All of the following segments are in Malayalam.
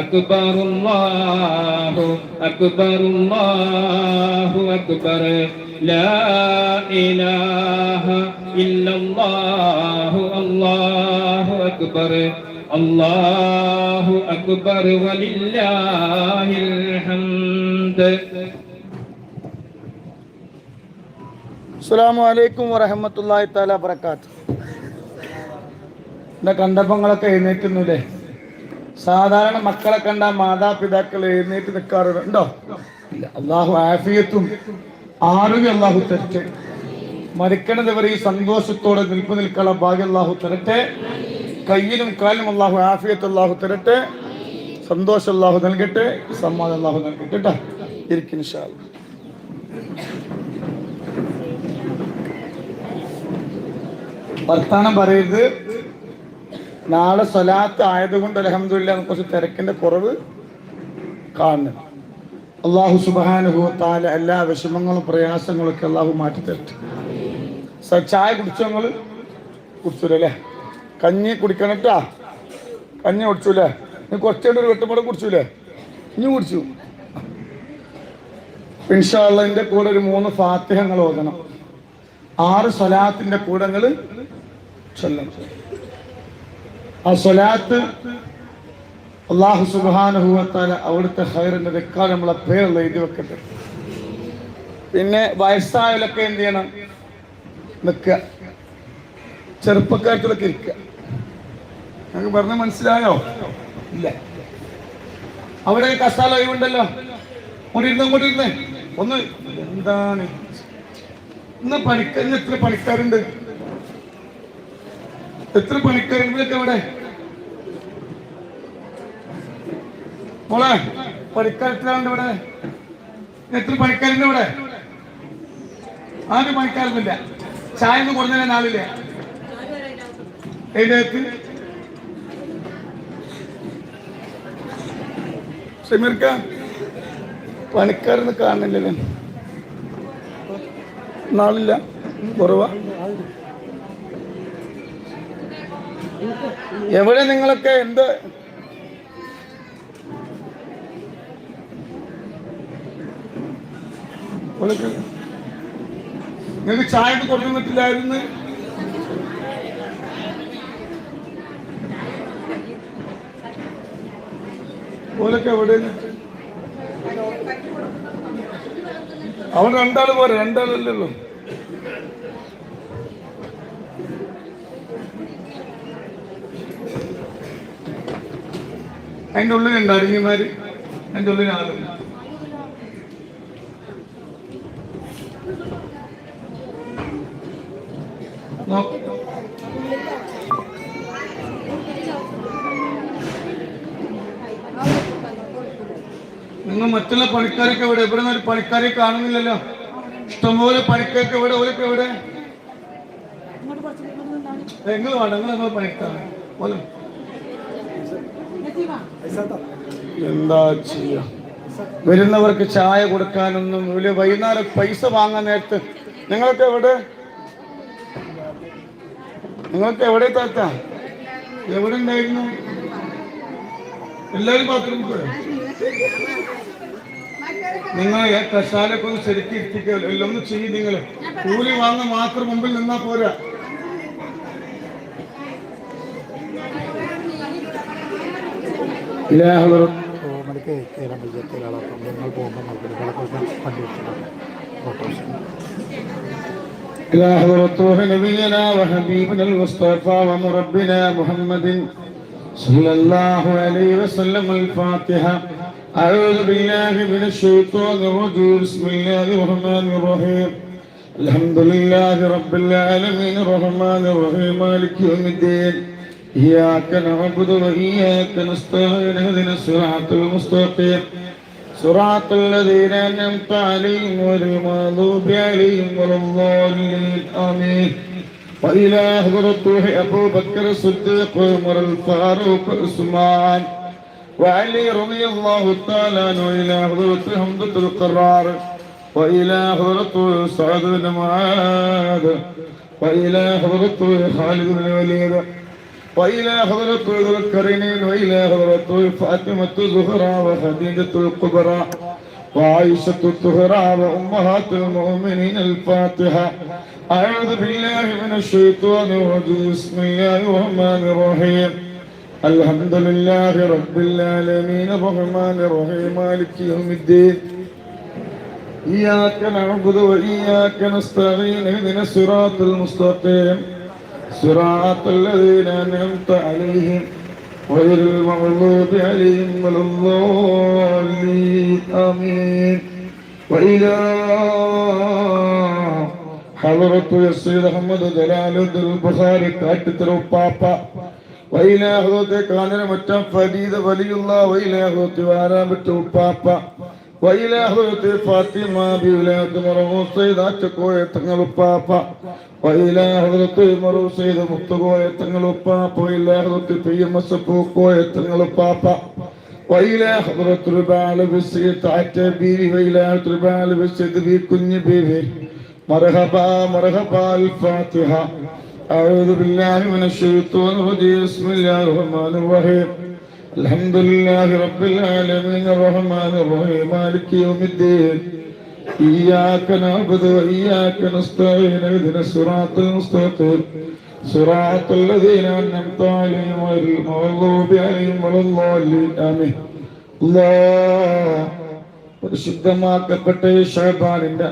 أكبر الله أكبر الله أكبر لا إله إلا الله الله أكبر الله أكبر ولله الحمد. അസ്സലാമു അലൈക്കും വറഹ്മത്തുള്ളാഹി തആല വബറകാതുഹു. എന്താ കണ്ടപ്പങ്ങളൊക്കെ എഴുന്നേറ്റുന്നില്ലേ? സാധാരണ മക്കളെ കണ്ട മാതാപിതാക്കൾ എഴുന്നേറ്റ് നിൽക്കാറുണ്ടോ? ഇല്ല. അള്ളാഹു ആഫിയത്തും ആരോഗ്യം അള്ളാഹു തരട്ടെ. മരിക്കണത് വരെ ഈ സന്തോഷത്തോടെ നിൽക്കാനുള്ള ഭാഗ്യം അള്ളാഹു തരട്ടെ. കയ്യിലും കാലിലും അള്ളാഹു ആഫിയത്ത് അള്ളാഹു തരട്ടെ. സന്തോഷം അള്ളാഹു നൽകട്ടെ. സമ്മാനം അള്ളാഹു നൽകട്ടെ. കേട്ടോ, ഇരിക്കും ഇൻഷാ അല്ലാഹ്. വർത്താനം പറയരുത്. നാളെ സ്വലാത്ത് ആയതുകൊണ്ട് അൽഹംദുലില്ലാഹ് കുറച്ച് തിരക്കിന്റെ കുറവ് കാണുന്നു. അള്ളാഹു സുബ്ഹാനഹു വ തആല എല്ലാ വിഷമങ്ങളും പ്രയാസങ്ങളും ഒക്കെ അള്ളാഹു മാറ്റി തരട്ടെ. ചായ കുടിച്ചോ? നിങ്ങൾ കുടിച്ചൂലേ? കഞ്ഞി കുടിക്കണം കേട്ടാ. കഞ്ഞി കുടിച്ചൂലേ? നീ കുറച്ചുകൂടെ ഒരു വെട്ടുമ്പോടെ കുടിച്ചൂലേ? ഇനി കുടിച്ചു. ഇൻഷാ അല്ലാഹ് എൻ്റെ കൂടെ ഒരു 3 ഫാത്തിഹകൾ ഓതണം. 6 സ്വലാത്തിന്റെ കൂടങ്ങൾ ചൊല്ലണം. ആ സ്വലാത്ത് അല്ലാഹു സുബ്ഹാനഹു വ തആല അവിടുത്തെ ഖൈറിന്റെ റെക്കോർഡ് നമ്മളെ പേരുള്ള എഴുതി വെക്കട്ടെ. പിന്നെ വയസ്സായാലൊക്കെ എന്ത് ചെയ്യണം? നിൽക്കുക. ചെറുപ്പക്കാർക്കൊക്കെ ഇരിക്കുക. ഞങ്ങൾക്ക് പറഞ്ഞ മനസ്സിലായോ? ഇല്ല. അവിടെ കസാല ഒഴിവുണ്ടല്ലോ, അങ്ങോട്ടിരുന്നേ ഒന്ന്. എന്താണ് ഇന്ന് പണിക്കാരന് എത്ര പണിക്കാരുണ്ട്? എത്ര പണിക്കാരുണ്ടൊക്കെ അവിടെ? മോളെ, പണിക്കാരെത്രണ്ട് ഇവിടെ? എത്ര പണിക്കാരുണ്ട് ഇവിടെ? ആരും പണിക്കാരൊന്നുമില്ല. ചായ ഒന്നും കൊടുന്നതിന് ആളില്ല. എഴുന്നേറ്റ് ഷമീർക്ക, പണിക്കാരൊന്നും കാണുന്നില്ലല്ലേ? നാളില്ല, കുറവാ. എവിടെ നിങ്ങളൊക്കെ? എന്ത് നിങ്ങൾക്ക് ചായ കൊടുത്തിട്ടില്ലായിരുന്നു? ഓലൊക്കെ എവിടെ? അവിടെ 2 ആള് പോരെ? 2 ആളല്ലല്ലോ. അതിൻ്റെ ഉള്ളിലുണ്ട് അരിഞ്ഞമാര്. അതിൻ്റെ ഉള്ളിൽ ആളുണ്ട്. നിങ്ങൾ മറ്റുള്ള പണിക്കാരൊക്കെ എവിടെ? ഇവിടെ നിന്ന് ഒരു പണിക്കാരെ കാണുന്നില്ലല്ലോ. ഇഷ്ടംപോലെ പണിക്കാർക്ക് എവിടെ? ഓരൊക്കെ എവിടെ? നിങ്ങൾ വേണ്ട, നിങ്ങൾ പണിക്കാരെ എന്താ ചെയ്യാ? വരുന്നവർക്ക് ചായ കൊടുക്കാനൊന്നും വലിയ. വൈകുന്നേരം പൈസ വാങ്ങാൻ നേരത്ത് നിങ്ങൾക്ക് എവിടെ? നിങ്ങൾക്ക് എവിടെ താത്ത? എവിടെ ഉണ്ടായിരുന്നു? എല്ലാവരും ബാത്റൂമിൽ പോയോ? നിങ്ങൾ കഷാലൊക്കെ ഒന്ന് ശരിക്കും ഇരുത്തിക്കല്ലോ. എല്ലാം ഒന്ന് ചെയ്യും. നിങ്ങൾ കൂലി വാങ്ങാൻ മാത്രം മുമ്പിൽ നിന്നാ പോരാ. إلى حضرة روح نبينا وحبيبنا المصطفى ومربنا محمد صلى الله عليه وسلم. الفاتحة. أعوذ بالله من الشيطان الرجيم. بسم الله الرحمن الرحيم. الحمد لله رب العالمين الرحمن الرحيم مالك يوم الدين. إياك نعبد وإياك نستعين. اهدنا الصراط المستقيم صراط الذين أنعمت عليهم غير المغضوب عليهم ولا الضالين. آمين. وإلى حضرة أبو بكر الصديق وعمر الفاروق وعثمان وعلي رضي الله تعالى عنه. وإلى حضرة حمزة القرار وإلى حضرة سعد بن معاذ وإلى حضرة خالد بن الوليد وإلى حضرة ذو القرنين وإلى حضرة فاطمة الزهراء وخديجة الكبرى وعائشة الطهرى وأمهات المؤمنين. الفاتحة. أعوذ بالله من الشيطان الرجيم. بسم الله الرحمن الرحيم. الحمد لله رب العالمين الرحمن الرحيم مالك يوم الدين. إياك نعبد وإياك نستعين. اهدنا الصراط المستقيم صراط الذين أنعمت عليهم غير المغضوب عليهم ولا الضالين. آمين. وإلى حضرة السيد أحمد جلال البخاري كاتب بابا وإلى حضرة كان متم فريد ولي الله وإلى حضرة وارامة بابا وإلى حضرة فاطمة بولاية مرو سيد أشكوية تنغل بابا وإلى حضرة مرو سيد مكتوية تنغل بابا وإلى حضرة فيما سبوكوية تنغل بابا وإلى حضرة ربال بسيط عتبي وإلى ربال بسيط بكني بيبي. مرحبا مرحبا. الفاتحة. أعوذ بالله من الشيطان الرجيم. بسم الله الرحمن الرحيم. الحمد لله رب العالمين الرحمن الرحيم مالك يوم الدين. إياك نعبد وإياك نستعين. اهدنا الصراط المستقيم صراط الذين أنعمت عليهم غير المغضوب عليهم ولا الضالين. آمين. الله പരിശുദ്ധമാക്കപ്പെട്ട ശഅബാനിന്റെ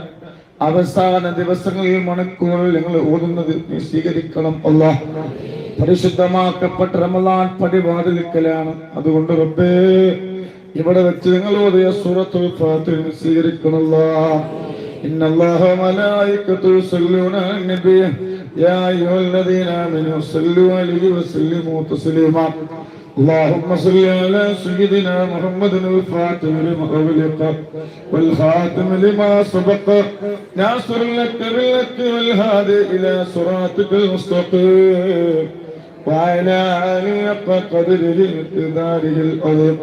അവസാന ദിവസങ്ങളിൽ മണിക്കൂറിൽ ഞങ്ങൾ ഓതുന്നത് നീ സ്വീകരിക്കണം അല്ലാഹ്. പരിശുദ്ധമാക്കപ്പെട്ട റമളാൻ പടിവാതിൽക്കലാണ്. അതുകൊണ്ട് റബ്ബേ ഇവിടെ വെച്ച് നിങ്ങൾ ഓതിയ സൂറത്തുൽ ഫാത്തിഹ സ്വീകരിക്കണം അല്ലാഹ്. ഇന്നല്ലാഹ വമലായികതു യുസല്ലൂന അലൻ-നബി യാ അയ്യുഹല്ലദീന ആമനൂ സല്ലു അലൈഹി വസല്ലിമു തസ്ലീമാ. اللهم صل على سيدنا محمد الفاتح لما أغلق والخاتم لما سبق ناصر لك بالحق والهادي إلى صراطك المستقيم وعلى آله حق قدره ومقداره العظيم.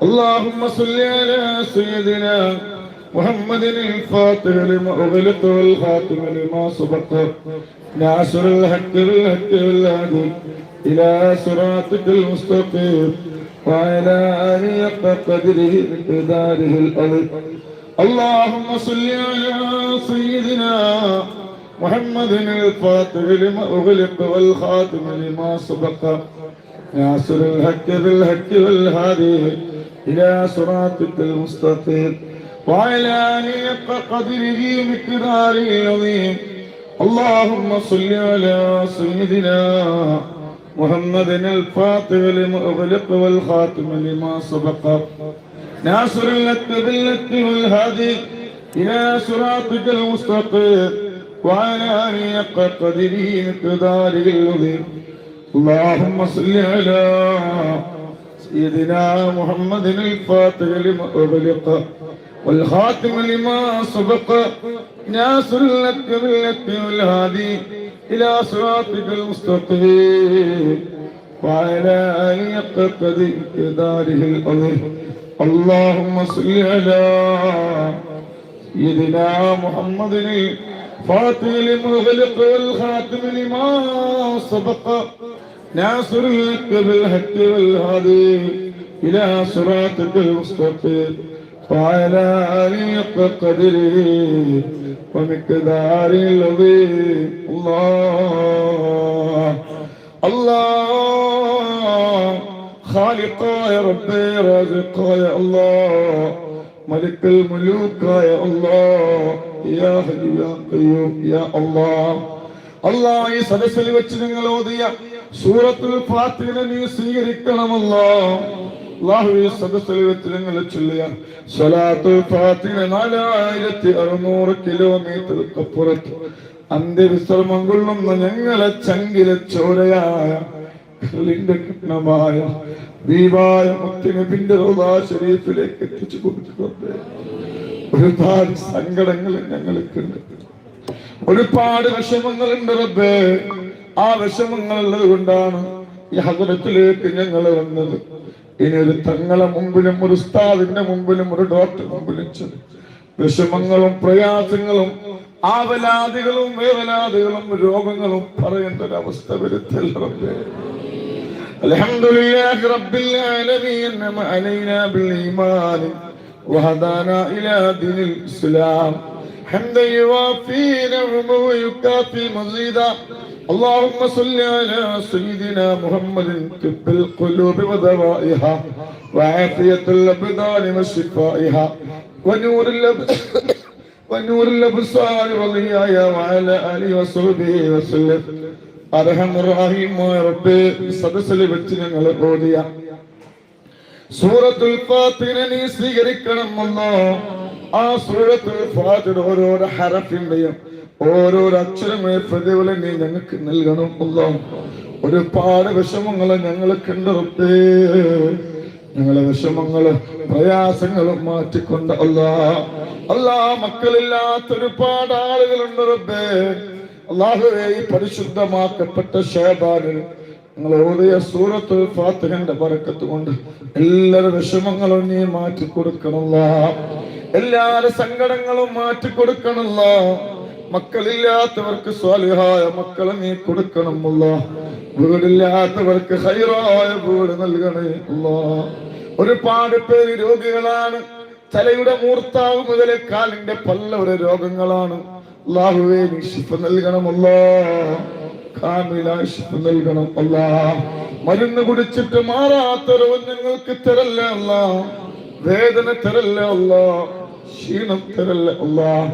اللهم صل على سيدنا محمد الفاتح لما أغلق والخاتم لما سبق ناصر الحق بالحق والهادي إلى صراطك المستقيم وعلى آله حق قدره ومقداره العظيم. اللهم صل على سيدنا محمد الفاتح لما أغلق والخاتم لما سبق ناصر الحق بالحق والهادي إلى صراطك المستقيم وعلى آله حق قدره ومقداره العظيم. اللهم صل على سيدنا محمد الفاتح لما أغلق والخاتم لما سبق ناصر لك بالحق والهادي إلى صراطك المستقيم وعلى آله حق قدره ومقداره العظيم. اللهم صل على سيدنا محمد الفاتح لما أغلق والخاتم لما سبق ناصر لك بالحق والهادي إلى صراطك المستقيم وعلى آله حق قدره العظيم. اللهم صل على سيدنا محمد الفاتح لما أغلق والخاتم لما سبق ناصر لك بالحق والهادي إلى صراطك المستقيم وعلى آله حق قدره ومقداره العظيم. الله الله خالق يا ربي رازق يا الله ملك الملوك يا الله يا حي يا قيوم يا الله. الله ഈ സദസ്സിൽ വെച്ച് നിങ്ങൾ ഓതിയ സൂറത്തുൽ ഫാത്തിഹ നീ സ്വീകരിക്കണമല്ലോ. അല്ലാഹു ഈ സദസ്സിൽ വെച്ച് നിങ്ങൾ ചൊല്ലിയ സ്വലാത്തുൽ ഫാത്തിഹ 4600 കിലോമീറ്റർക്കപ്പുറത്ത് അന്ത്യവിശ്രമം കൊള്ളുന്ന ഞങ്ങളെ ചങ്കിലെ ചോരയായ കൃഷ്ണമായ ദീപായ മുത്തുനബിന്റെ റൗള ശരീഫിലേക്ക് എത്തിച്ചു കൊടുത്തിട്ടുണ്ട്. ഒരുപാട് സങ്കടങ്ങൾ ഞങ്ങൾക്കുണ്ട്, ഒരുപാട് വിഷമങ്ങളുണ്ട് റബ്ബേ. ആ വിഷമങ്ങളുള്ളത് കൊണ്ടാണ് ഈ ഹദ്റത്തിലേക്ക് ഞങ്ങൾ വന്നത്. ഇനി ഒരു തങ്ങളെ മുമ്പിലും ഒരു ഉസ്താദിന്റെ മുമ്പിലും ഒരു ഡോക്ടർ മുമ്പിലും വിഷമങ്ങളും പ്രയാസങ്ങളും ആവലാദികളും വേവലാദികളും രോഗങ്ങളും പറയേണ്ട ഒരവസ്ഥ വരുത്തല്ല റബ്ബേ. الحمد لله رب العالمين أنعم علينا بالإيمان وهدانا إلى دين الإسلام حمدا يوافي نعمه ويكافي مزيدا اللهم صل على سيدنا محمد طب القلوب ودوائها وعافية الأبدان وشفائها ونور الأبصار والضياء وعلى آله وصحبه وسلم അർഹമുർറഹീമായ റബ്ബേ സദസ്സിൽ വെച്ച് ഞങ്ങൾ ഓതിയ സൂറത്തുൽ ഫാത്തിഹ നീ സ്വീകരിക്കണം അല്ലാഹ്. ആ സൂറത്തുൽ ഫാത്തിഹ ഓരോ ഹറഫിന്റെയും ഓരോ അക്ഷരമായ പ്രതിഫലം നീ ഞങ്ങൾക്ക് നൽകണം അല്ലാഹ്. ഒരുപാട് വിഷമങ്ങളെ ഞങ്ങൾക്കുണ്ട് റബ്ബേ. ഞങ്ങളെ വിഷമങ്ങളും പ്രയാസങ്ങളും മാറ്റിക്കൊണ്ട് അല്ലാഹ് മക്കളില്ലാത്ത ഒരുപാട് ആളുകളുണ്ട് റബ്ബേ. അല്ലാഹുവേ ഈ പരിശുദ്ധമാക്കപ്പെട്ട ശഅബാനിൽ നിങ്ങൾ ഓതിയ സൂറത്തുൽ ഫാത്തിഹയുടെ ബറക്കത്ത് കൊണ്ട് എല്ലാവരുടെ വിഷമങ്ങളും നീ മാറ്റി കൊടുക്കണല്ലോ. എല്ലാവരുടെ സങ്കടങ്ങളും മാറ്റി കൊടുക്കണല്ലോ. മക്കളില്ലാത്തവർക്ക് സ്വാലിഹായ മക്കളെ നീ കൊടുക്കണമല്ലോ. വീടില്ലാത്തവർക്ക് ഹൈറായ വീട് നൽകണേ അല്ലാഹ്. ഒരുപാട് പേര് രോഗികളാണ്. തലയുടെ മൂർത്താവ് മുതൽ കാലിന്റെ പല്ലവരെ രോഗങ്ങളാണ്. അല്ലാഹുവേ നീ ശിഫ നൽകണം അല്ലാഹ്. കാമിലായ ശിഫ നൽകണം അല്ലാഹ്. മരുന്ന് കുടിച്ചിട്ട് മാറാത്ത രോഗം ഞങ്ങൾക്ക് തരല്ല അല്ലാഹ്. വേദന തരല്ല അല്ലാഹ്. ക്ഷീണം തരല്ല അല്ലാഹ്.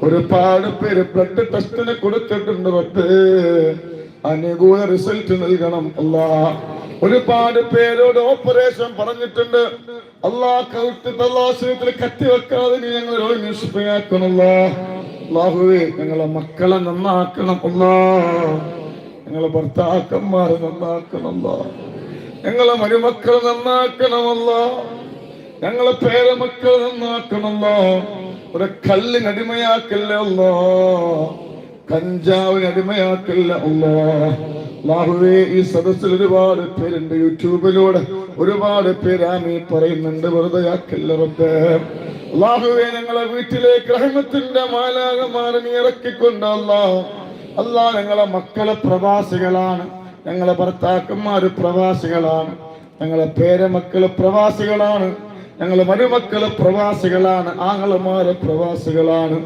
ഒരുപാട് പേര് ബ്ലഡ് ടെസ്റ്റിന് കൊടുത്തിട്ടുണ്ട് റബ്ബേ. അനുകൂല റിസൾട്ട് നൽകണം അല്ലാഹ്. ഒരുപാട് പേരോട് ഓപ്പറേഷൻ പറഞ്ഞിട്ടുണ്ട് അല്ലാഹ്. കൗത്തിൽ കത്തി വെക്കാതെ നീ ഞങ്ങൾ രോഗിയാക്കണല്ലോ. അല്ലാഹുവേ ഞങ്ങളെ മക്കളെ നന്നാക്കണം അല്ലാഹ്. ഞങ്ങളെ ഭർത്താക്കന്മാരെ നന്നാക്കണം അല്ലാഹ്. ഞങ്ങളെ മരുമക്കളെ നന്നാക്കണം അല്ലാഹ്. ഞങ്ങളെ പേരമക്കളെ നന്നാക്കണം അല്ലാഹ്. ഒരു കല്ലിന് അടിമയാക്കല്ല അല്ലാഹ്. കഞ്ചാവിന് അടിമയാക്കല്ല അല്ലാഹ്. അല്ലാഹുവേ ഈ സദസ്സിൽ ഒരുപാട് പേരുണ്ട്. യൂട്യൂബിലൂടെ ഒരുപാട് പേര് ആമീൻ പറയുന്നുണ്ട്. വെറുതെ ആക്കല്ല റബ്ബേ. അല്ലാഹുവേ ഞങ്ങളെ വീട്ടിലേക്ക് റഹ്മത്തിന്റെ മാലാകമാരെ നീ ഇറക്കിക്കൊണ്ട് അല്ലാഹ് ഞങ്ങളെ മക്കളെ പ്രവാസികളാണ്. ഞങ്ങളെ ഭർത്താക്കന്മാര് പ്രവാസികളാണ്. ഞങ്ങളെ പേരമക്കള് പ്രവാസികളാണ്. ഞങ്ങളെ മരുമക്കള് പ്രവാസികളാണ്. ആങ്ങളമാര് പ്രവാസികളാണ്.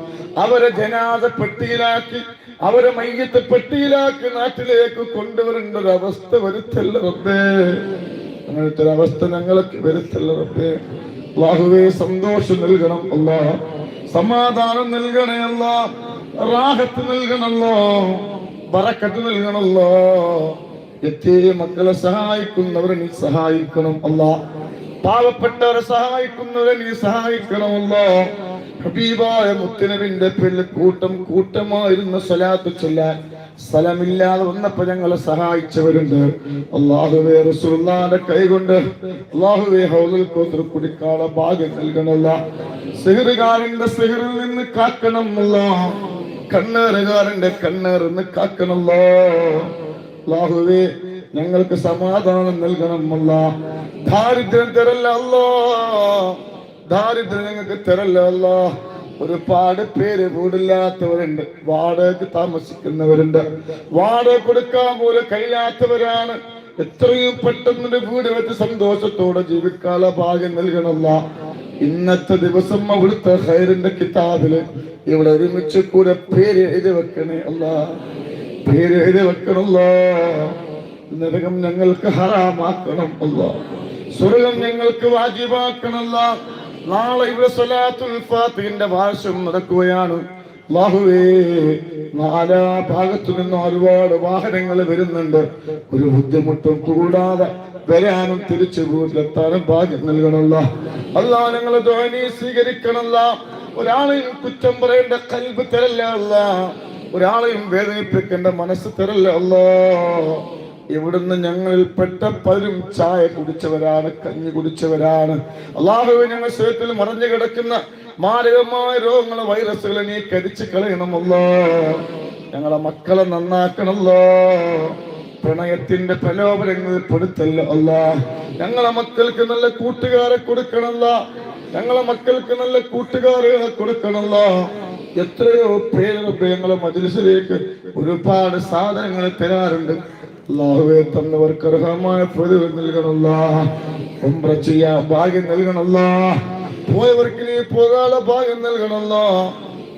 അവരെ ജനാസ പെട്ടിയിലാക്കി അവരെ മയ്യത്ത് പെട്ടിയിലാക്കി നാട്ടിലേക്ക് കൊണ്ടുവരേണ്ട ഒരു അവസ്ഥ വരുത്തല്ല റബ്ബേ. അങ്ങനത്തെ ഒരു അവസ്ഥ ഞങ്ങൾക്ക് വരുത്തല്ല റബ്ബേ. അല്ലാഹുവേ സന്തോഷം നൽകണം അല്ലാഹ്. സമാധാനം നൽകണേ അല്ലാഹ്. റാഹത്ത് നൽകണല്ലോ. ബറക്കത്ത് നൽകണല്ലോ. യതീം മക്കളെ സഹായിക്കുന്നവരെ നീ സഹായിക്കണം അല്ലാഹ്. പാവപ്പെട്ടവരെ സഹായിക്കുന്നവരെ നീ സഹായിക്കണമല്ലോ. ഹബീബായ മുത്തുനബിന്റെ പേരിൽ കൂട്ടമായിരുന്ന സ്വലാത്ത് ചൊല്ലാൻ സ്ഥലമില്ലാതെ വന്നപ്പോ ഞങ്ങളെ സഹായിച്ചവരുണ്ട്. അല്ലാഹുവേ റസൂലുള്ളാഹിന്റെ കൈകൊണ്ട് അല്ലാഹുവേ ഹൗദുൽ കൗസർ കുടിക്കാനുള്ള ഭാഗ്യം നൽകണമല്ലോ. സിഹ്റുകാരന്റെ സിഹ്റിൽ നിന്ന് കാക്കണമല്ലോ. കണ്ണേറുകാരന്റെ കണ്ണേറിൽ നിന്ന് കാക്കണമല്ലോ. അല്ലാഹുവേ ഞങ്ങൾക്ക് സമാധാനം നൽകണം അല്ലാഹ്. ദാരിദ്ര്യം തരല്ല അല്ലാഹ്. ദാരിദ്ര്യം ഞങ്ങൾക്ക് തരല്ല അല്ലാഹ്. ഒരുപാട് പേര് വീടില്ലാത്തവരുണ്ട്. വാടകയ്ക്ക് താമസിക്കുന്നവരുണ്ട്. വാടക കൊടുക്കാൻ പോലും കഴിയാത്തവരാണ്. എത്രയും പെട്ടെന്ന് വീട് വെച്ച് സന്തോഷത്തോടെ ജീവിക്കാനുള്ള ഭാഗ്യം നൽകണമല്ല. ഇന്നത്തെ ദിവസം അവിടുത്തെ ഖൈറിന്റെ കിതാബില് ഇവിടെ ഒരുമിച്ച് കൂടെ പേര് എഴുതി വെക്കണേ അല്ലാഹ്. പേര് എഴുതി വെക്കണല്ലോ. നരകം ഞങ്ങൾക്ക് ഹറാമാക്കണം അല്ലാഹ്. സ്വർഗം ഞങ്ങൾക്ക് വാജിബാക്കണമല്ല. നാളെ ഇവിടെ സ്വലാത്തുൽ ഫാത്തിഹിന്റെ വാർഷികം നടക്കുകയാണ്. അല്ലാഹുവേ നാലാ ഭാഗത്തു നിന്ന് ഒരുപാട് വാഹനങ്ങൾ വരുന്നുണ്ട്. ഒരു ബുദ്ധിമുട്ടും കൂടാതെ വരാനും തിരിച്ചു വീട്ടിലെത്താനും ഭാഗ്യം നൽകണമല്ലോ. അല്ലാഹ് ഞങ്ങളെ ദുആ നീ സ്വീകരിക്കണമല്ലോ. ഒരാളെയും കുറ്റം പറയേണ്ട ഖൽബ് തരല്ല അല്ലാഹ്. ഒരാളെയും വേദനിപ്പിക്കേണ്ട മനസ്സ് തരല്ല അല്ലാഹ്. ഇവിടുന്ന് ഞങ്ങളിൽപ്പെട്ട പലരും ചായ കുടിച്ചവരാണ്, കഞ്ഞി കുടിച്ചവരാണ്. അല്ലാഹുവേ ഞങ്ങൾ ശരീരത്തിൽ മറഞ്ഞു കിടക്കുന്ന മാരകമായ രോഗങ്ങളെ വൈറസുകളെ നീ കരിച്ചു കളയണമല്ലോ. ഞങ്ങളെ മക്കളെ നന്നാക്കണമല്ലോ. പ്രണയത്തിന്റെ പ്രലോഭനങ്ങളിൽ പെടുത്തല്ല അല്ലാഹ്. ഞങ്ങളെ മക്കൾക്ക് നല്ല കൂട്ടുകാരെ കൊടുക്കണമല്ലോ. ഞങ്ങളെ മക്കൾക്ക് നല്ല കൂട്ടുകാരികളെ കൊടുക്കണമല്ലോ. എത്രയോ പേര് ഞങ്ങളെ മജ്‌ലിസിലേക്ക് ഒരുപാട് സാധനങ്ങൾ തരാറുണ്ട്. അല്ലാഹുവേ തന്നവർക്ക് അർഹമായ പ്രതിഫലം നൽകണമല്ലാ. ഉംറ ചെയ്യാൻ ഭാഗ്യം നൽകണമല്ലാ. പോയവർക്ക് നീ പോകാനുള്ള ഭാഗ്യം നൽകണമല്ലാ.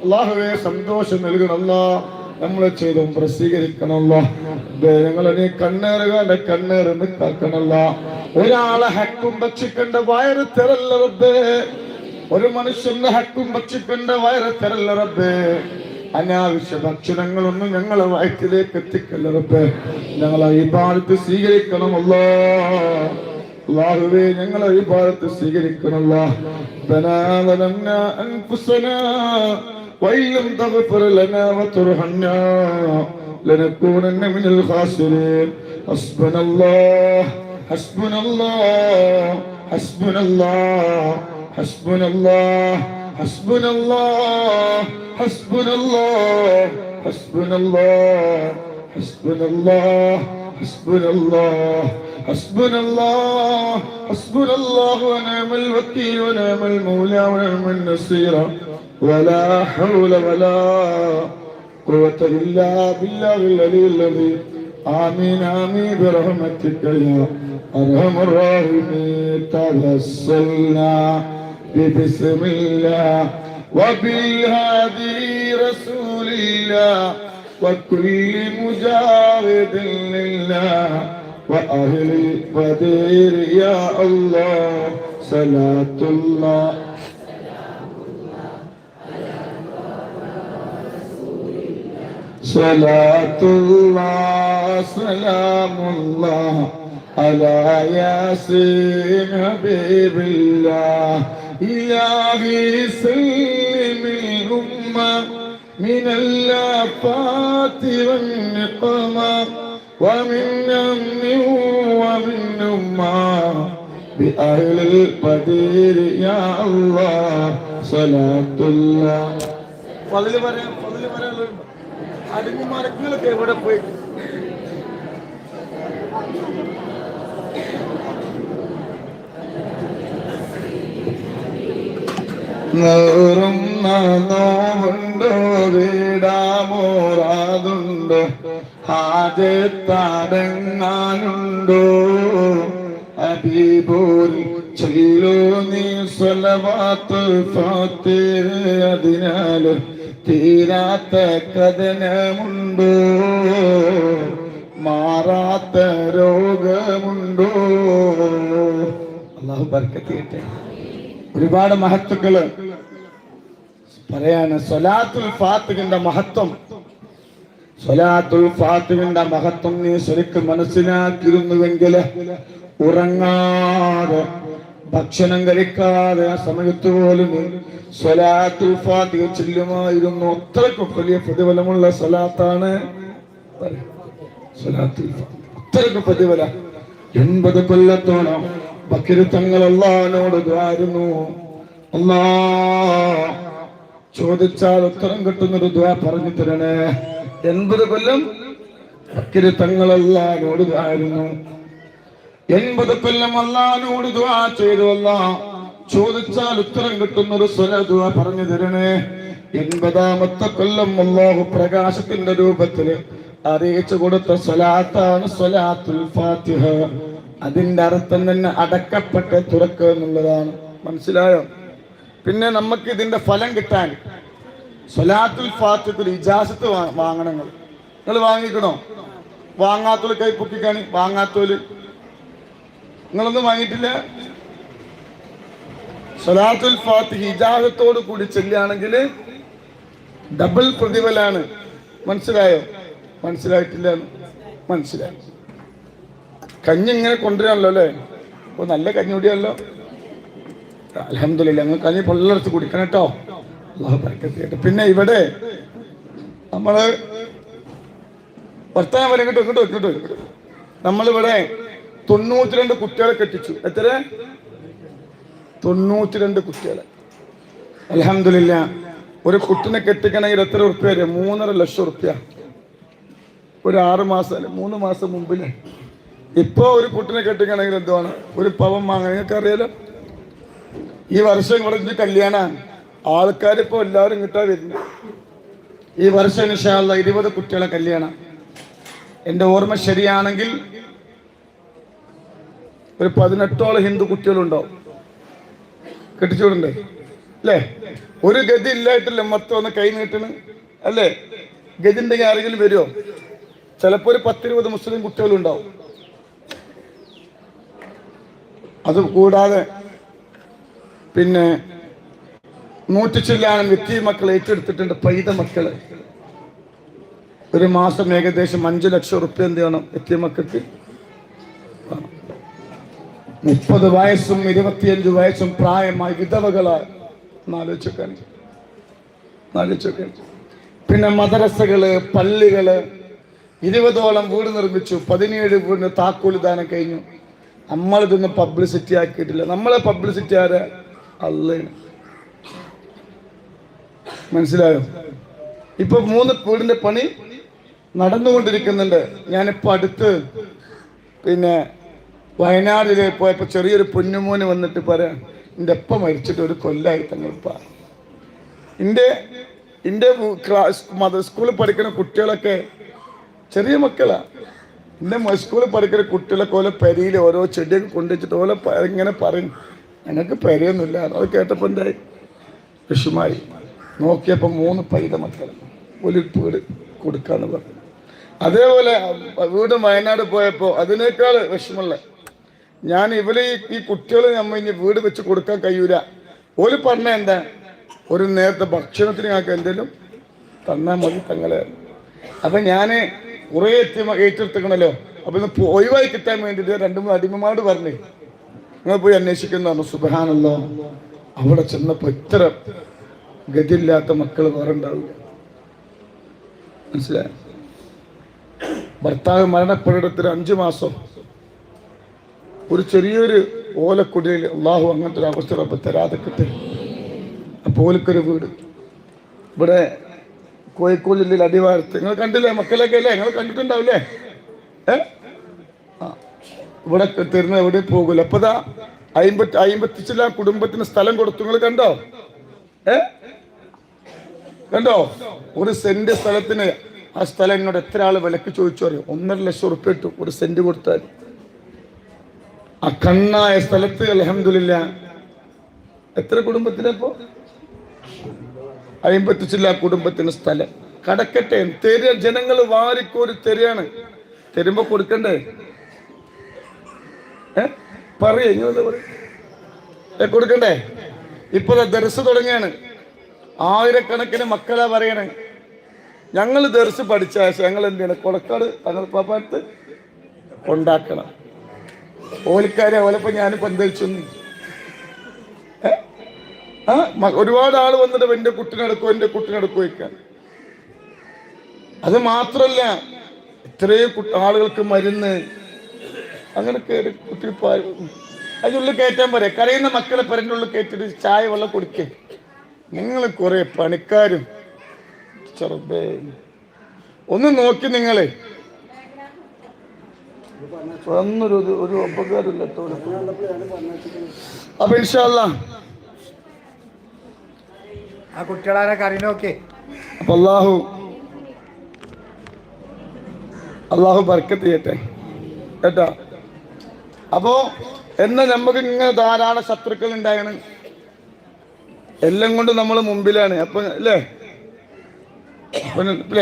അല്ലാഹുവേ സന്തോഷം നൽകണമല്ലാ. നമ്മളെ ചെയ്തും പ്രസിദ്ധീകരിക്കണമല്ലാ. ഞങ്ങളെ നീ കണ്ണേറുകാരുടെ കണ്ണേറെന്ന് കാക്കണമല്ലാ. ഒരാളെ ഹക്കും ഭക്ഷിക്കേണ്ട വയറ് തരല്ല റബ്ബേ. ഒരു മനുഷ്യന്റെ ഹക്കും ഭക്ഷിക്കേണ്ട വയറ് തരല്ല റബ്ബേ. അനാവശ്യ ഭക്ഷണങ്ങളൊന്നും ഞങ്ങളെ വയറ്റിലേക്ക് എത്തിക്കല്ല റബ്ബേ. ഞങ്ങളെ ഇബാദത്ത് സ്വീകരിക്കണമല്ലോ. അല്ലാഹുവേ ഞങ്ങളെ ഇബാദത്ത് സ്വീകരിക്കണമല്ലോ. ബനാലനാ അൻഫുസനാ വഇല്ലം തഗ്ഫിർ ലനാ വതർഹംനാ ലനകൂനന്ന മിനൽ ഖാസിരീൻ. ഹസ്ബുനല്ലാഹ് ഹസ്ബുനല്ലാഹ് ഹസ്ബുനല്ലാഹ് ഹസ്ബുനല്ലാഹ് ഹസ്ബുനല്ലാഹ് ഹസ്ബുനല്ലാഹ് ഹസ്ബുനല്ലാഹ് ഹസ്ബുനല്ലാഹ് ഹസ്ബുനല്ലാഹ് ഹസ്ബുനല്ലാഹ് ഹസ്ബുനല്ലാഹു വനിഅമൽ വക്കീൽ വനിഅമൽ മൗലാ വനിഅമൻ നസീർ. വലാ ഹൗല വലാ ഖുവത ഇല്ലാ ബില്ലാഹിൽ അലിയിൽ അദീം. ആമീൻ ആമീൻ ബിറഹ്മതിക യാ അർഹമർ റഹീമീൻ. തവസ്സൽനാ ബിസ്മില്ലാ وبالهادي رسول الله وكل مجاهد لله وأهل البدر يا الله. صلاة الله صلاة الله سلام الله على ياسين حبيب الله. إلهي سلم الأمة من الآفات والنقمة ومن أمن ومن أمة بأهل القدير يا الله. صلاة الله. فضل പറയാം അടുങ്ങുമാരങ്ങളൊക്കെ എവിടെ പോയി? നോവുണ്ടോ വീടാമോറാതുണ്ടോ ഹാജത്താരങ്ങാനുണ്ടോ ഹബീബുൽ ചൊല്ലൂ നീ സ്വലവാത്തുൽ ഫാത്തിഹ. അതിനാൽ തീരാത്ത കഥനമുണ്ടോ മാറാത്ത രോഗമുണ്ടോ? അല്ലാഹു ബർക്കത്ത് ചെയ്യട്ടെ. ഒരുപാട് മഹത്വങ്ങള് പറയാണ്. സ്വലാത്തുൽ ഫാത്തിഹിന്റെ മഹത്വം, സ്വലാത്തുൽ ഫാത്തിഹിന്റെ മഹത്വം നീ ശരിക്കും മനസ്സിലാക്കിയിരുന്നുവെങ്കിൽ ഉറങ്ങാതെ ഭക്ഷണം കഴിക്കാതെ ആ സമയത്ത് പോലും സ്വലാത്തുൽ ഫാത്തിഹ ചൊല്ലുമായിരുന്നു. അത്രയ്ക്കും വലിയ പ്രതിഫലമുള്ള സ്വലാത്താണ് സ്വലാത്തുൽ ഫാത്തിഹ. അത്രയ്ക്കും പ്രതിഫല. 80 കൊല്ലത്തോളം ബക്കർ തങ്ങൾ അല്ലാഹുവിനോട് ദുആയിരുന്നു. അല്ലാഹ് ചോദിച്ചാൽ ഉത്തരം കിട്ടുന്നൊരു ദുആ പറഞ്ഞു തരണേ. 80 കൊല്ലം ബക്കർ തങ്ങൾ അല്ലാഹുവിനോട് ദുആയിരുന്നു. 80 കൊല്ലം അല്ലാഹുവിനോട് ദുആ ചെയ്തു. അല്ലാഹ് ചോദിച്ചാൽ ഉത്തരം കിട്ടുന്നൊരു ദുആ പറഞ്ഞു തരണേ. 80ാമത്തെ കൊല്ലം അല്ലാഹു പ്രകാശത്തിന്റെ രൂപത്തിൽ അറിയിച്ചു കൊടുത്ത സ്വലാത്താണ് സ്വലാത്തുൽ ഫാത്തിഹ. അതിന്റെ അർത്ഥം തന്നെ അടക്കപ്പെട്ട് തുറക്കുക എന്നുള്ളതാണ്. മനസ്സിലായോ? പിന്നെ നമുക്ക് ഇതിന്റെ ഫലം കിട്ടാൻ സ്വലാത്തുൽ ഫാത്തിഹയിൽ ഇജാസത്ത് വാങ്ങണം. നിങ്ങൾ വാങ്ങിക്കണോ? വാങ്ങാത്തോല് കൈ പൊക്കിക്കാണി. വാങ്ങാത്തോല് നിങ്ങളൊന്നും വാങ്ങിയിട്ടില്ല? സ്വലാത്തുൽ ഫാത്തിഹ ഇജാസത്തോട് കൂടി ചെല്ലുകയാണെങ്കിൽ ഡബിൾ പ്രതിഫലാണ്. മനസ്സിലായോ? മനസ്സിലായിട്ടില്ല? മനസ്സിലായി. കഞ്ഞി ഇങ്ങനെ കൊണ്ടുവരാണല്ലോ അല്ലേ? അപ്പൊ നല്ല കഞ്ഞി കുടിയല്ലോ. അൽഹംദുലില്ലാ. നിങ്ങൾ കഞ്ഞി പൊള്ളെടുത്ത് കുടിക്കണം കേട്ടോ. അല്ലാഹു ബർക്കത്ത് ചെയ്യട്ടെ. പിന്നെ ഇവിടെ നമ്മള് വർത്തമാനം വരെ ഇങ്ങോട്ട് നമ്മളിവിടെ 92 കുട്ടികളെ കെട്ടിച്ചു. എത്ര? 92 കുട്ടികളെ. അൽഹംദുലില്ലാ. ഒരു കുട്ടിനെ കെട്ടിക്കണമെങ്കിൽ എത്ര ഉറുപ്പ്യ വരും? 3.5 ലക്ഷം ഉറുപ്പ്യ. ഒരു 6 മാസം 3 മാസം മുമ്പില്. ഇപ്പൊ ഒരു കുട്ടിനെ കെട്ടിക്കണമെങ്കിൽ എന്തുവാണ്? ഒരു പവൻ വാങ്ങാൻ. നിങ്ങൾക്ക് അറിയാലോ. ഈ വർഷം ഇവിടെ കല്യാണമാണ്. ആൾക്കാരിപ്പോ എല്ലാവരും കിട്ടാൻ വരുന്നു. ഈ വർഷം ഇൻഷാ അല്ലാഹ് 20 കുട്ടികളെ കല്യാണം. എൻ്റെ ഓർമ്മ ശരിയാണെങ്കിൽ ഒരു 18ഓളം ഹിന്ദു കുട്ടികളുണ്ടാവും കെട്ടിച്ചുകൊണ്ടേ അല്ലേ? ഒരു ഗതി ഇല്ലായിട്ടില്ല മൊത്തം ഒന്ന് കൈ നീട്ടണ് അല്ലേ? ഗതി ഉണ്ടെങ്കിൽ ആരെങ്കിലും വരുമോ? ചിലപ്പോൾ ഒരു 10-20 മുസ്ലിം കുട്ടികളുണ്ടാവും. അത് കൂടാതെ പിന്നെ 100 ചില്ലാനം വ്യക്തി മക്കൾ ഏറ്റെടുത്തിട്ടുണ്ട്. പൈത മക്കള് ഒരു മാസം ഏകദേശം 5 ലക്ഷം റുപ്യ എന്ത് ചെയ്യണം വ്യക്തി മക്കൾക്ക്. 30 വയസ്സും 25 വയസ്സും പ്രായമായി വിധവകളായി ആലോചിക്കാൻ. പിന്നെ മദ്രസകള്, പള്ളികള് 20ഓളം വീട് നിർമ്മിച്ചു. 17 വീടിന് താക്കോല് ദാനം കഴിഞ്ഞു. നമ്മളിതൊന്നും പബ്ലിസിറ്റി ആക്കിയിട്ടില്ല. നമ്മളെ പബ്ലിസിറ്റി ആരാ? അള്ളയാണ്. മനസ്സിലായോ? ഇപ്പൊ 3 വീടിന്റെ പണി നടന്നുകൊണ്ടിരിക്കുന്നുണ്ട്. ഞാനിപ്പോ അടുത്ത് പിന്നെ വയനാടില് പോയപ്പോ ചെറിയൊരു പൊന്നുമോന് വന്നിട്ട് പറയാം, എൻ്റെ എപ്പ മരിച്ചിട്ട് ഒരു കൊല്ലായി തങ്ങളിപ്പ. എൻ്റെ സ്കൂളിൽ പഠിക്കുന്ന കുട്ടികളൊക്കെ ചെറിയ മക്കളാ. എൻ്റെ സ്കൂളിൽ പഠിക്കുന്ന കുട്ടികളൊക്കെ ഓരോ പെരയിൽ ഓരോ ചെടിയൊക്കെ കൊണ്ടുവച്ചിട്ട് ഓരോ ഇങ്ങനെ പറയും, ഞങ്ങൾക്ക് പെരയൊന്നുമില്ല. അത് കേട്ടപ്പോൾ എന്തായി? വിഷമായി. നോക്കിയപ്പോൾ 3 പൈത മക്കൾ ഒരു വീട് കൊടുക്കാന്ന് പറഞ്ഞു. അതേപോലെ വീട് വയനാട് പോയപ്പോൾ അതിനേക്കാൾ വിഷമമുള്ള ഞാൻ ഈ കുട്ടികൾ നമ്മൾ ഇനി വീട് വെച്ച് കൊടുക്കാൻ കഴിയൂല. ഒരു പറഞ്ഞ എന്താ, ഒരു നേരത്തെ ഭക്ഷണത്തിന് ഞങ്ങൾക്ക് എന്തെങ്കിലും തന്നാൽ മതി തങ്ങളെ. അപ്പൊ ഞാൻ കുറെ ഏറ്റെടുത്തിക്കണല്ലോ. അപ്പൊ ഇന്ന് ഒഴിവായി കിട്ടാൻ വേണ്ടിയിട്ട് 2-3 അടിമമാട് പറഞ്ഞേ നിങ്ങൾ പോയി അന്വേഷിക്കുന്ന. സുബ്ഹാനല്ലാ, അവിടെ ചെന്നപ്പോ ഇത്ര ഗതിയില്ലാത്ത മക്കൾ വേറെ ഉണ്ടാവില്ല. മനസ്സിലായോ? ഭർത്താവ് മരണപ്പെടുത്തിട്ട് 5 മാസം ഒരു ചെറിയൊരു ഓലക്കുടിയിൽ. അള്ളാഹു അങ്ങനത്തെ ഒരു അവസ്ഥ റബ്ബ് തരാതെ കിട്ടെ. അപ്പോൾ ഓലക്കൊരു വീട് ഇവിടെ കോഴിക്കോട് ജില്ലയിൽ അടിവാരത്ത്. നിങ്ങൾ കണ്ടില്ലേ മക്കളൊക്കെ അല്ലേ? നിങ്ങൾ കണ്ടിട്ടുണ്ടാവില്ലേ? ഇവിടെ തരുന്ന എവിടെ പോകൂല. അപ്പതാ 50 കുടുംബത്തിന് സ്ഥലം കൊടുത്തു. നിങ്ങൾ കണ്ടോ? കണ്ടോ? 1 സെന്റ് സ്ഥലത്തിന്. ആ സ്ഥലം എന്നോട് എത്ര ആള് വിലക്ക് ചോദിച്ചു അറിയോ? 1.5 ലക്ഷം റുപ്യ ഇട്ടു 1 സെന്റ് കൊടുത്താൽ. ആ കണ്ണായ സ്ഥലത്ത് അൽഹംദുലില്ലാ എത്ര കുടുംബത്തിനപ്പോ 50 കുടുംബത്തിന് സ്ഥലം കടക്കട്ടെ. തെര ജനങ്ങൾ വാരിക്കോരി തെരയാണ്. തരുമ്പോ കൊടുക്കണ്ടേ? പറയേ കൊടുക്കണ്ടേ? ഇപ്പൊ ദർസ് തുടങ്ങിയാണ്. 1000കണക്കിന് മക്കളാ പറയണേ, ഞങ്ങൾ ദർസ് പഠിച്ച ശേഷം ഞങ്ങൾ എന്ത് ചെയ്യണം? കൊടക്കാട് തങ്ങൾ പാപ്പാത്ത് കൊണ്ടാക്കണം. ഓലിക്കാരെ ഓലപ്പോ ഞാനിപ്പോ എന്തേച്ചു. ഒരുപാട് ആള് വന്നിട്ട് എൻ്റെ കുട്ടിനെടുക്കും വയ്ക്കാൻ. അത് മാത്രല്ല ഇത്രയും ആളുകൾക്ക് മരുന്ന് അങ്ങനെ കുട്ടി അതിനുള്ളിൽ കയറ്റാൻ പറയാം. കരയുന്ന മക്കളെ പെരനുള്ളിൽ കയറ്റിട്ട് ചായ വെള്ളം കുടിക്കേ. നിങ്ങൾ കുറെ പണിക്കാരും ചെറുപ്പേ ഒന്ന് നോക്കി നിങ്ങളെ ഒരു ഉപകാരമില്ല. അപ്പൊ ഇൻഷാ അല്ലാഹ് ആ കുട്ടികളെ കറിനോക്കെ. അപ്പൊ അള്ളാഹു ബർക്കത്ത് ചെയ്യട്ടെ കേട്ടോ. അപ്പോ എന്നാ നമുക്ക് ഇങ്ങനെ ധാരാളം ശത്രുക്കൾ ഉണ്ടായാണ്. എല്ലാം കൊണ്ട് നമ്മൾ മുമ്പിലാണ്. അപ്പൊ അല്ലേ?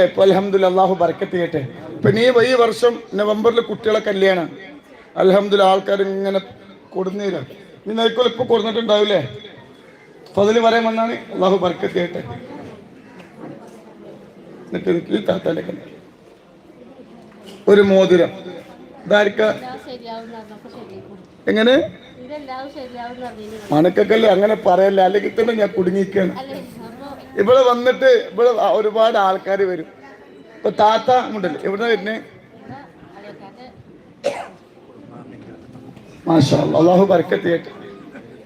ഇപ്പൊ അൽഹംദുലില്ലാ അള്ളാഹു ബർക്കത്ത് ചെയ്യട്ടെ. പിന്നെ ഈ വർഷം നവംബറിൽ കുട്ടികളെ കല്യാണം. അൽഹംദുലില്ലാ ആൾക്കാർ ഇങ്ങനെ കൊടുന്നേരാ. നീ നൈക്കോൽ ഇപ്പൊ കൊടുത്തിട്ടുണ്ടാവില്ലേ? അപ്പൊ അതിൽ പറയാൻ വന്നാണ്. അള്ളാഹു ബർക്കത്ത് ചെയ്യട്ടെ. താത്താലേക്ക് ഒരു മോതിരം ഇതായിരിക്ക എങ്ങനെ മണക്കല്ലേ അങ്ങനെ പറയല്ലേ, അല്ലെങ്കിൽ തന്നെ ഞാൻ കുടുങ്ങിക്കാണ്. ഇവിടെ വന്നിട്ട് ഇവിടെ ഒരുപാട് ആൾക്കാർ വരും. ഇപ്പൊ താത്ത ഉണ്ടല്ലോ എവിടെ വരുന്നേ? മാഷാ അല്ലാഹ് അല്ലാഹു ബർക്കത്ത് ചെയ്യട്ടെ.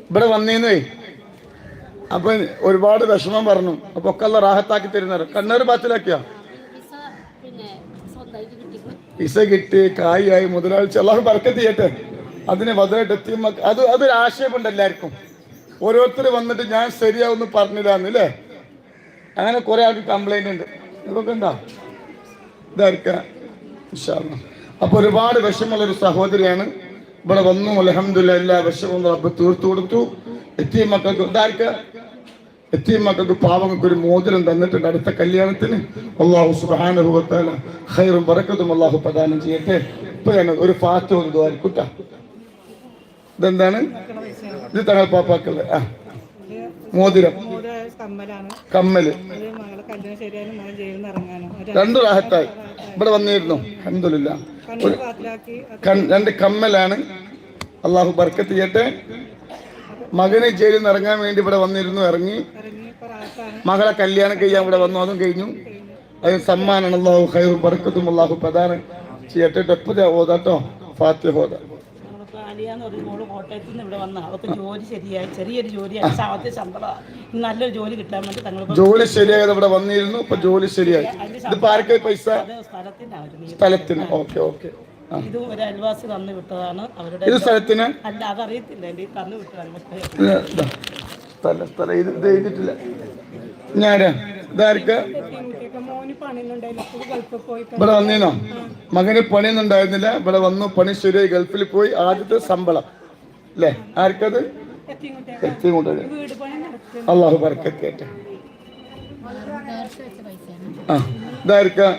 ഇവിടെ വന്നീന്നേ അപ്പൊ ഒരുപാട് വിഷമം പറഞ്ഞു. അപ്പൊ ഒക്കെ അല്ലാഹ് റാഹത്താക്കി തരുന്നത്. കണ്ണൂർ ബാത്തിലാക്കിയാ ഇസ കിട്ടി കായായി മുതലാളിച്ച് അല്ലാഹു ബർക്കത്ത് ചെയ്യട്ടെ. അതിന് വധമായിട്ട് അതൊരു ആശയമുണ്ട് എല്ലാവർക്കും. ഓരോരുത്തർ വന്നിട്ട് ഞാൻ ശരിയാവൊന്നും പറഞ്ഞില്ലാന്നല്ലേ, അങ്ങനെ കുറെ ആൾക്ക് കംപ്ലൈന്റ് ഉണ്ട്. ഇതൊക്കെ എന്താ ഇതായിരിക്ക ഇൻഷാ അല്ലാ. അപ്പൊ ഒരുപാട് വിഷമുള്ള ഒരു സഹോദരിയാണ് ഇവിടെ വന്നു. അൽഹംദുലില്ലാ എല്ലാ വിഷമവും റബ്ബ് തീർത്തു കൊടുത്തു. എത്തിയ മക്കൾക്ക് എത്തിയും മക്കൾക്ക് പാവങ്ങൾക്ക് ഒരു മോതിരം തന്നിട്ടുണ്ട്. അടുത്ത കല്യാണത്തിന് അല്ലാഹു സുബ്ഹാനഹു വ തആല ഖൈറും ബറക്കത്തും അല്ലാഹു പ്രദാനം ചെയ്യട്ടെ. ഇപ്പൊ ഒരു ഫാത്തിഹ ഓതുവായിരിക്കുട്ട. ഇതെന്താണ്? ഇത് തങ്ങൾ പാപ്പാക്കള് മോതിരം, കമ്മല്, രണ്ടു റാഹത്തായി ഇവിടെ വന്നിരുന്നു. അൽഹംദുലില്ലാ. രണ്ട് കമ്മലാണ്. അല്ലാഹു ബർക്കത്ത് ചെയ്യട്ടെ. മകനെ ജയിലിൽ നിന്ന് ഇറങ്ങാൻ വേണ്ടി ഇവിടെ വന്നിരുന്നു, ഇറങ്ങി. മകളെ കല്യാണം കഴിയാൻ ഇവിടെ വന്നു, അതും കഴിഞ്ഞു. അതിന് സമ്മാനാണ്. അല്ലാഹു ഖൈറും ബർക്കത്തും അല്ലാഹു പ്രദാനം ചെയ്യട്ടെ. എപ്പോഴാ ഓതാട്ടോ ഫാത്തിഹ ഓതാ. കോട്ടയത്ത് നിന്ന് ഇവിടെ വന്ന അവർക്ക് ജോലി ശരിയായി, ചെറിയൊരു ജോലിയാണ്, സാമ്പത്തിക ശമ്പളം, നല്ലൊരു ജോലി കിട്ടാൻ വേണ്ടി തങ്ങൾ ജോലി ശരിയായത് ഇവിടെ വന്നിരുന്നു. ഇപ്പൊ ജോലി ശരിയായി. ഇതിപ്പോ ആർക്കായി പൈസ? സ്ഥലത്തിന്. Okay okay. ഇത് ഒരു അയൽവാസി തന്നു വിട്ടതാണ് അവരുടെ. ഇത് സ്ഥലത്തിന് അല്ല, അതറിയത്തില്ല, എന്റെ തന്നു വിട്ടതാണ്. ഇത് എഴുതിട്ടില്ല. ഞാനാ ഇതാർക്കാ? ഇവിടെ വന്നീനോ? മകന് പണിയൊന്നുണ്ടായിരുന്നില്ല, ഇവിടെ വന്നു, പണി ശരിയായി, ഗൾഫിൽ പോയി. ആദ്യത്തെ ശമ്പളം അല്ലേ? ആർക്കത്? എത്തിങ്ങോട്ട്. അല്ലാഹു ബർക്കത്ത് ചെയ്യട്ടെ. ഇതാർക്കാ?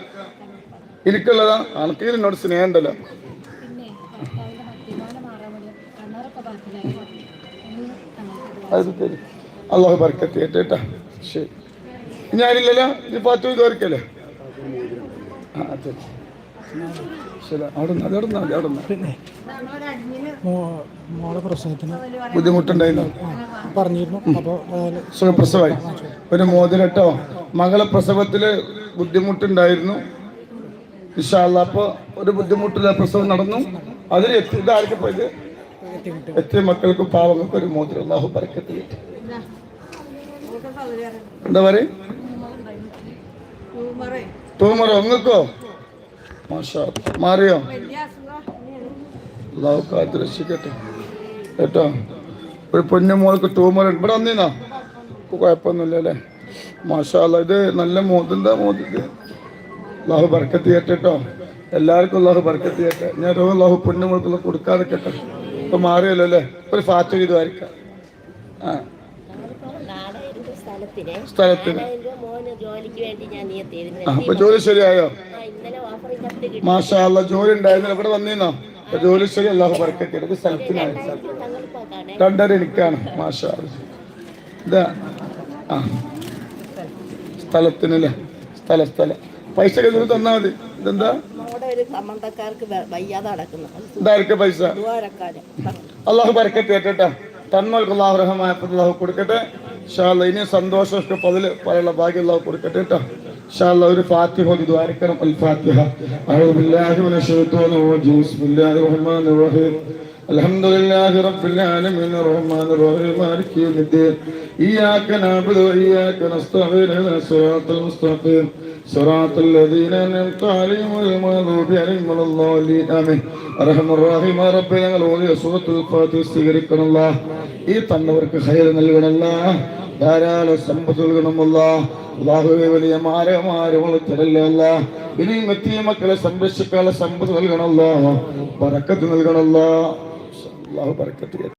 എനിക്കുള്ളതാ. അനക്ക് എന്നോട് സ്നേഹം ഉണ്ടല്ലോ. അല്ലാഹു ബർക്കത്ത് ചെയ്യട്ടെ കേട്ടാ. ശരി, ഞാനില്ലല്ലോ. ഇത് പത്തു ഇതോർക്കല്ലേ? മോളെ പ്രസവത്തിന് ബുദ്ധിമുട്ടുണ്ടായിരുന്നു പറഞ്ഞിരുന്നു. അപ്പോൾ സുഖപ്രസവമായി. ഒരു മോതിരട്ടോ. മകളെ പ്രസവത്തില് ബുദ്ധിമുട്ടുണ്ടായിരുന്നു. ഇൻഷാ അല്ലാഹ് അപ്പൊ ഒരു ബുദ്ധിമുട്ടില്ല, പ്രസവം നടന്നു. അതിൽ ഇതാർക്ക് പോയത്? എത്തിയ മക്കൾക്ക് പാവങ്ങൾക്ക് ഒരു മോതിരം. അല്ലാഹു ബർക്കത്ത് ചെയ്യട്ടെ. എന്താ പറയും? ട്യൂമറോ? നിങ്ങൾക്കോ? മാഷാ അല്ലാഹ്. മാറിയോ? അല്ലാഹു കാത്ത് രക്ഷിക്കട്ടെ കേട്ടോ. ഒരു പൊന്നു മോൾക്ക് ട്യൂമർ ഇവിടെ വന്നീന്നോ? കുഴപ്പമൊന്നുമില്ല അല്ലേ? മാഷാ അല്ലാഹ്. ഇത് നല്ല മോതിന്താ മോതിത്. അല്ലാഹു ബർക്കത്ത് ചെയ്യട്ടെ കേട്ടോ. എല്ലാവർക്കും അല്ലാഹു ബർക്കത്ത് ചെയ്യട്ടെ. ഞാൻ അല്ലാഹു പൊന്നു മോൾക്കുള്ള കൊടുക്കാതെ കേട്ടോ. ഇപ്പൊ മാറിയല്ലോ അല്ലേ? ഒരു ഫാത്തിഹ ഇതുമായിരിക്കാം. സ്ഥലത്തിന് അപ്പൊ ജോലി ശരിയായോ? മാഷാ അല്ലാഹ്. ജോലി ഉണ്ടായിരുന്നില്ല, ഇവിടെ വന്നീന്നോ? ജോലി ശരി. അല്ലാഹു ബർക്കത്ത് ചെയ്യട്ടെ. സ്ഥലത്തിനായി 2:30 എനിക്കാണ്. മാഷാ അല്ലാഹ്. ഇതാ സ്ഥലത്തിനല്ലേ? സ്ഥലം പൈസ കയ്യിൽ തന്നാ മതി. ഇതെന്താ? ഇതാർക്ക് പൈസ? അല്ലാഹു ബർക്കത്ത് ചെയ്യട്ടെ. തന്നോൾക്ക് അല്ലാഹു റഹ്മത്ത് അല്ലാഹു കൊടുക്കട്ടെ. ഇൻഷാ അല്ലാഹ്. ഇനി സന്തോഷമൊക്കെ പതില് പറയാനുള്ള ഭാഗ്യം അല്ലാഹു കൊടുക്കട്ടെ കേട്ടോ. ഇൻഷാ അല്ലാഹ്. ഒരു ഫാത്തിഹ ദുആരിക്കണം. അൽ ഫാത്തിഹ. അഊദു ബില്ലാഹി മിനശ് ശൈത്വാനിർ റജീം. ബിസ്മില്ലാഹിർ റഹ്മാനിർ റഹീം. അൽഹംദുലില്ലാഹി റബ്ബിൽ ആലമീൻ റഹ്മാനിർ റഹീം മാലികി യൗമിദ്ദീൻ. ഇയ്യാക നഅ്ബുദു വ ഇയ്യാക നസ്തഈൻ. ഇഹ്ദിനസ് സിറാത്തൽ മുസ്തഖീം സിറാത്തൽ ലദീന അൻഅംത അലൈഹിം ഗൈറിൽ മഗ്ദൂബി അലൈഹിം വലദ്ദാലീൻ. ആമീൻ. അർഹമർ റഹീമായ റബ്ബേ, ഞങ്ങൾ ഓതിയ സൂറത്തുൽ ഫാത്തിഹ സ്വീകരിക്കണമല്ലാ. ഈ തന്നവർക്ക് ഖൈർ നൽകണമല്ലാ. ധാരാളം സമ്പത്ത് നൽകണമല്ലാ. അല്ലാഹുവേ, വലിയ മാരകമാരവൾ തരല്ലല്ലാ. ഇനിയും എത്തിയ മക്കളെ സംരക്ഷിക്കാനുള്ള സമ്പത്ത് നൽകണമല്ലാ. ബറക്കത്ത് നൽകണമല്ലാ. അല്ലാഹു ബറക്കത്ത്